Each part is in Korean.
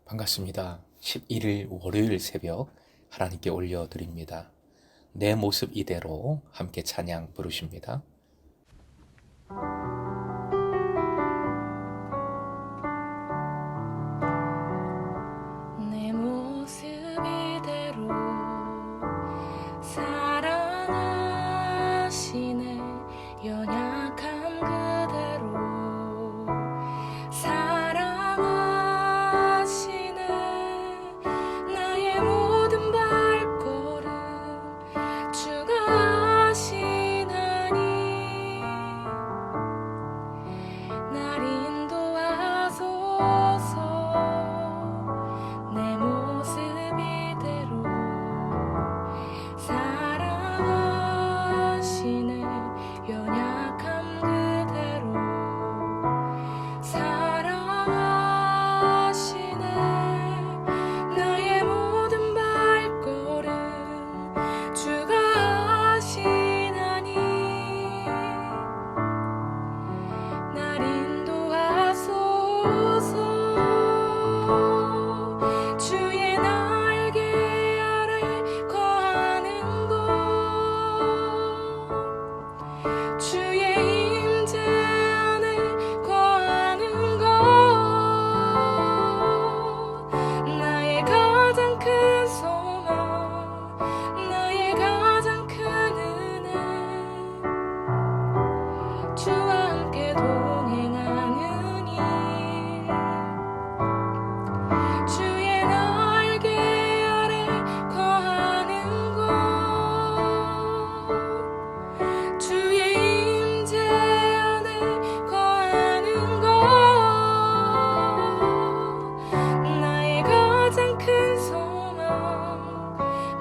반갑습니다. 11일 월요일 새벽 하나님께 올려드립니다. 내 모습 이대로 함께 찬양 부르십니다. 내 모습 이대로 사랑하시네. 연약한 그대로 사랑하시네. 나의 모든 발걸음 주가 아시나니 날 인도하소서. 내 모습 이대로 사랑하시네. 연약함 그대로 사랑하시네. 나의 모든 발걸음 주가 아시나니 날 인도하소서. 주의 날개 아래 거하는 곳, 주의 임재 안에 거하는 것, 나의 가장 큰 소망, 나의 가장 큰 은혜, 주와 함께 동행하는 일. 주의 날개 아래 거하는 곳, 주의 임재 안에 거하는 것, 나의 가장 큰 소망,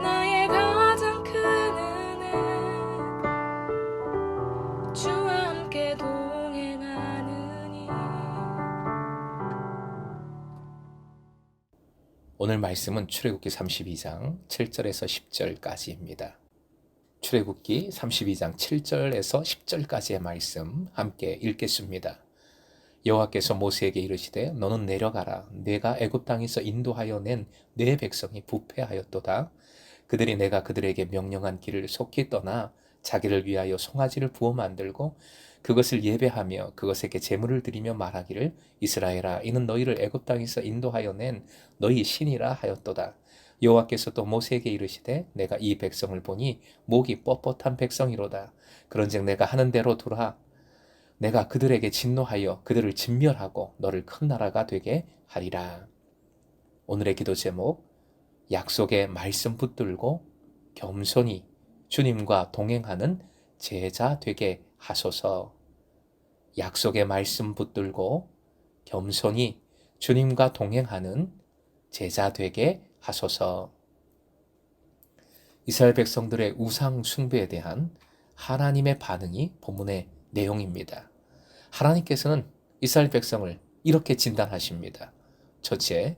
나의 가장 큰 은혜, 주와 함께 동행하느니. 오늘 말씀은 출애굽기 32장 7절에서 10절까지입니다. 출애굽기 32장 7절에서 10절까지의 말씀 함께 읽겠습니다. 여호와께서 모세에게 이르시되 너는 내려가라. 내가 애굽 땅에서 인도하여 낸 내 백성이 부패하였도다. 그들이 내가 그들에게 명령한 길을 속히 떠나 자기를 위하여 송아지를 부어 만들고 그것을 예배하며 그것에게 제물을 드리며 말하기를 이스라엘아 이는 너희를 애굽 땅에서 인도하여 낸 너희 신이라 하였도다. 여호와께서 또 모세에게 이르시되 내가 이 백성을 보니 목이 뻣뻣한 백성이로다. 그런즉 내가 하는 대로 두라. 내가 그들에게 진노하여 그들을 진멸하고 너를 큰 나라가 되게 하리라. 오늘의 기도 제목, 약속의 말씀 붙들고 겸손히 주님과 동행하는 제자 되게 하소서. 약속의 말씀 붙들고 겸손히 주님과 동행하는 제자 되게 하소서. 이스라엘 백성들의 우상 숭배에 대한 하나님의 반응이 본문의 내용입니다. 하나님께서는 이스라엘 백성을 이렇게 진단하십니다. 첫째,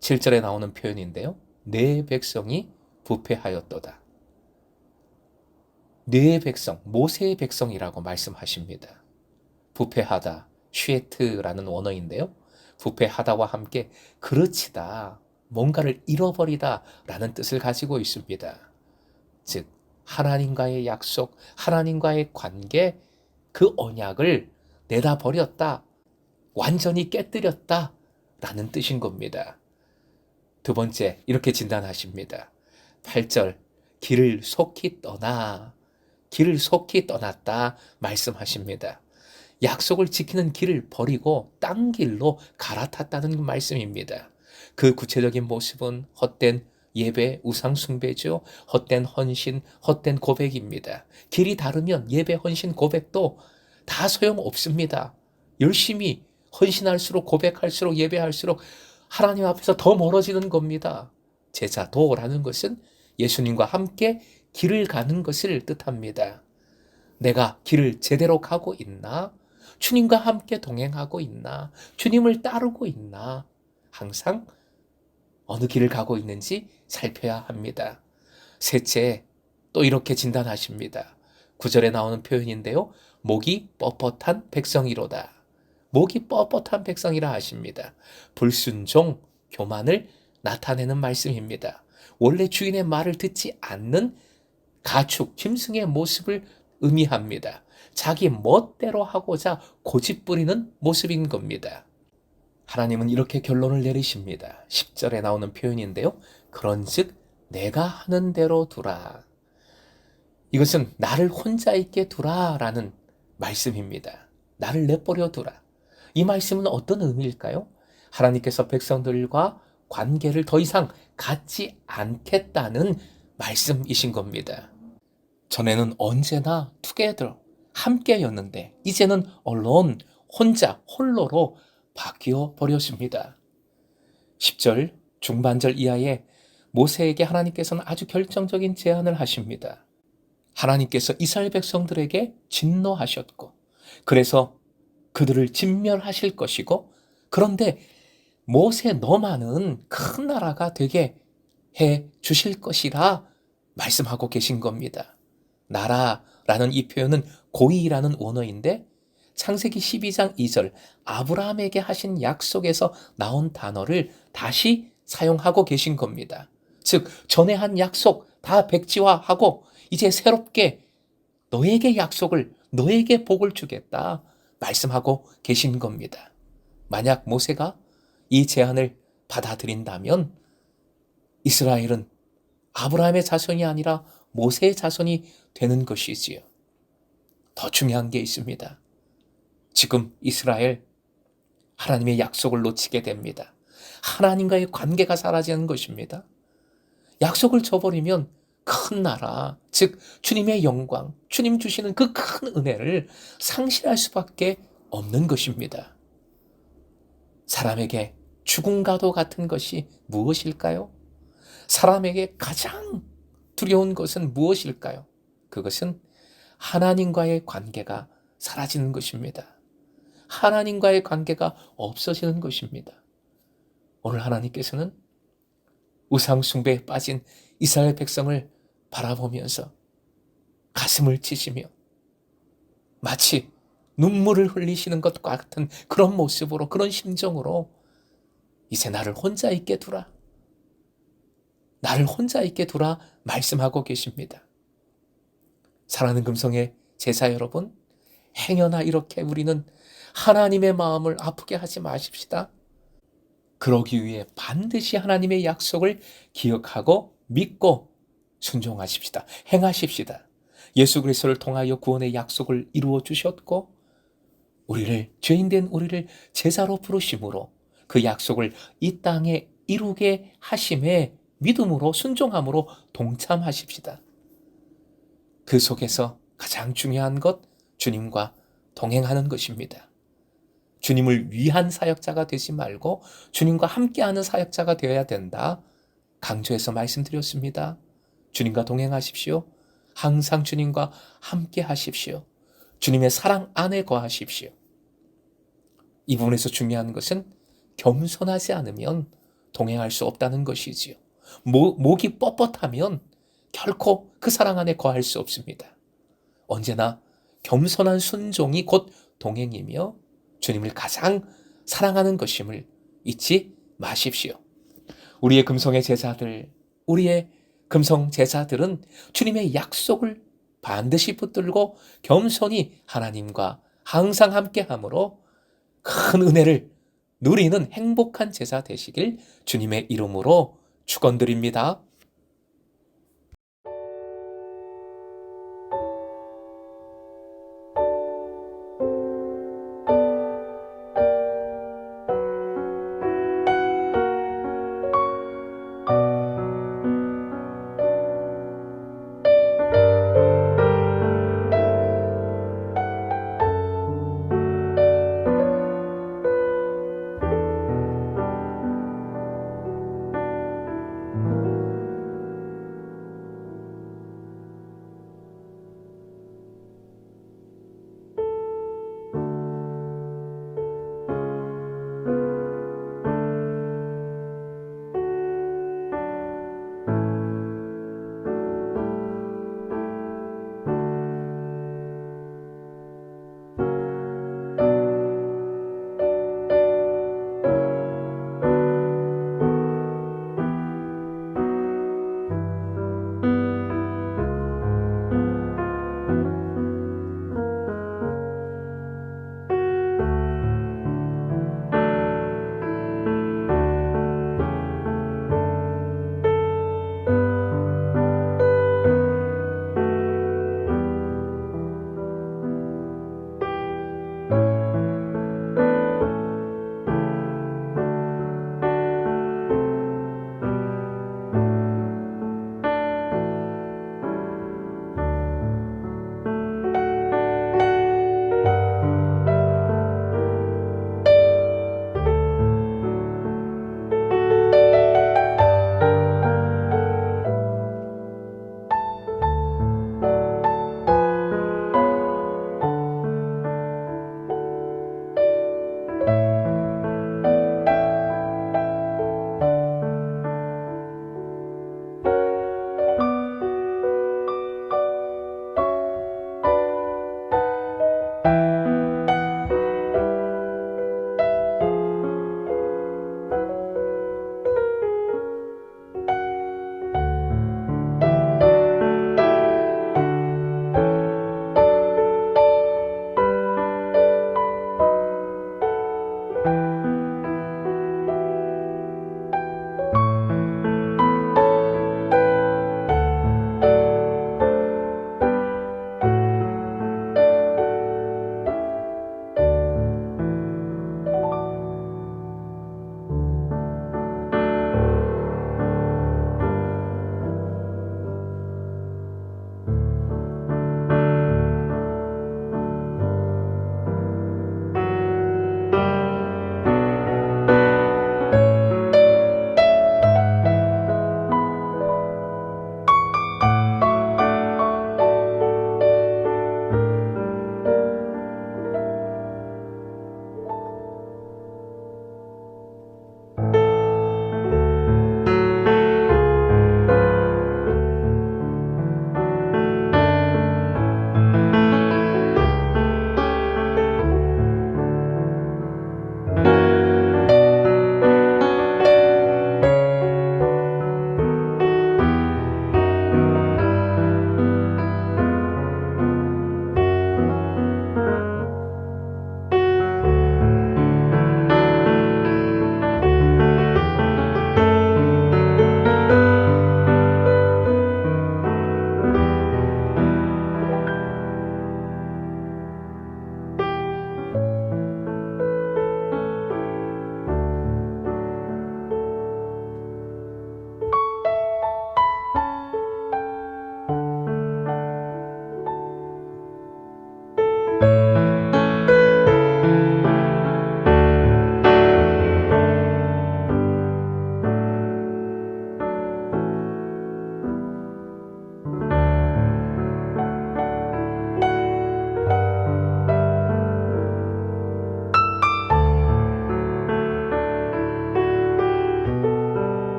7절에 나오는 표현인데요. 내 백성이 부패하였도다. 내 백성, 모세의 백성이라고 말씀하십니다. 부패하다, 쉐트라는 원어인데요. 부패하다와 함께 그르치다, 뭔가를 잃어버리다 라는 뜻을 가지고 있습니다. 즉, 하나님과의 약속, 하나님과의 관계, 그 언약을 내다버렸다, 완전히 깨뜨렸다 라는 뜻인 겁니다. 두 번째, 이렇게 진단하십니다. 8절, 길을 속히 떠나, 길을 속히 떠났다 말씀하십니다. 약속을 지키는 길을 버리고 딴 길로 갈아탔다는 말씀입니다. 그 구체적인 모습은 헛된 예배, 우상 숭배죠. 헛된 헌신, 헛된 고백입니다. 길이 다르면 예배, 헌신, 고백도 다 소용없습니다. 열심히 헌신할수록, 고백할수록, 예배할수록 하나님 앞에서 더 멀어지는 겁니다. 제자도라는 것은 예수님과 함께 길을 가는 것을 뜻합니다. 내가 길을 제대로 가고 있나? 주님과 함께 동행하고 있나? 주님을 따르고 있나? 항상 어느 길을 가고 있는지 살펴야 합니다. 셋째, 또 이렇게 진단하십니다. 9절에 나오는 표현인데요. 목이 뻣뻣한 백성이로다. 목이 뻣뻣한 백성이라 하십니다. 불순종, 교만을 나타내는 말씀입니다. 원래 주인의 말을 듣지 않는 가축, 짐승의 모습을 의미합니다. 자기 멋대로 하고자 고집부리는 모습인 겁니다. 하나님은 이렇게 결론을 내리십니다. 10절에 나오는 표현인데요. 그런즉 내가 하는 대로 두라. 이것은 나를 혼자 있게 두라라는 말씀입니다. 나를 내버려 두라. 이 말씀은 어떤 의미일까요? 하나님께서 백성들과 관계를 더 이상 갖지 않겠다는 말씀이신 겁니다. 전에는 언제나 together, 함께였는데 이제는 alone, 혼자, 홀로로 바뀌어 버렸습니다. 10절 중반절 이하에 모세에게 하나님께서는 아주 결정적인 제안을 하십니다. 하나님께서 이스라엘 백성들에게 진노하셨고 그래서 그들을 진멸하실 것이고 그런데 모세 너만은 큰 나라가 되게 해 주실 것이라 말씀하고 계신 겁니다. 나라라는 이 표현은 고이라는 원어인데 창세기 12장 2절 아브라함에게 하신 약속에서 나온 단어를 다시 사용하고 계신 겁니다. 즉 전에 한 약속 다 백지화하고 이제 새롭게 너에게 약속을 너에게 복을 주겠다 말씀하고 계신 겁니다. 만약 모세가 이 제안을 받아들인다면 이스라엘은 아브라함의 자손이 아니라 모세의 자손이 되는 것이지요. 더 중요한 게 있습니다. 지금 이스라엘 하나님의 약속을 놓치게 됩니다. 하나님과의 관계가 사라지는 것입니다. 약속을 저버리면 큰 나라, 즉 주님의 영광, 주님 주시는 그 큰 은혜를 상실할 수밖에 없는 것입니다. 사람에게 죽음과도 같은 것이 무엇일까요? 사람에게 가장 두려운 것은 무엇일까요? 그것은 하나님과의 관계가 사라지는 것입니다. 하나님과의 관계가 없어지는 것입니다. 오늘 하나님께서는 우상 숭배에 빠진 이스라엘 백성을 바라보면서 가슴을 치시며 마치 눈물을 흘리시는 것과 같은 그런 모습으로 그런 심정으로 이제 나를 혼자 있게 두라. 나를 혼자 있게 두라 말씀하고 계십니다. 사랑하는 금성의 제자 여러분, 행여나 이렇게 우리는 하나님의 마음을 아프게 하지 마십시다. 그러기 위해 반드시 하나님의 약속을 기억하고 믿고 순종하십시다. 행하십시다. 예수 그리스도를 통하여 구원의 약속을 이루어 주셨고 우리를 죄인된 우리를 제자로 부르심으로 그 약속을 이 땅에 이루게 하심에 믿음으로 순종함으로 동참하십시다. 그 속에서 가장 중요한 것 주님과 동행하는 것입니다. 주님을 위한 사역자가 되지 말고 주님과 함께하는 사역자가 되어야 된다. 강조해서 말씀드렸습니다. 주님과 동행하십시오. 항상 주님과 함께 하십시오. 주님의 사랑 안에 거하십시오. 이 부분에서 중요한 것은 겸손하지 않으면 동행할 수 없다는 것이지요. 목이 뻣뻣하면 결코 그 사랑 안에 거할 수 없습니다. 언제나 겸손한 순종이 곧 동행이며 주님을 가장 사랑하는 것임을 잊지 마십시오. 우리의 금성의 제자들, 우리의 금성 제자들은 주님의 약속을 반드시 붙들고 겸손히 하나님과 항상 함께함으로 큰 은혜를 누리는 행복한 제자 되시길 주님의 이름으로 축원드립니다.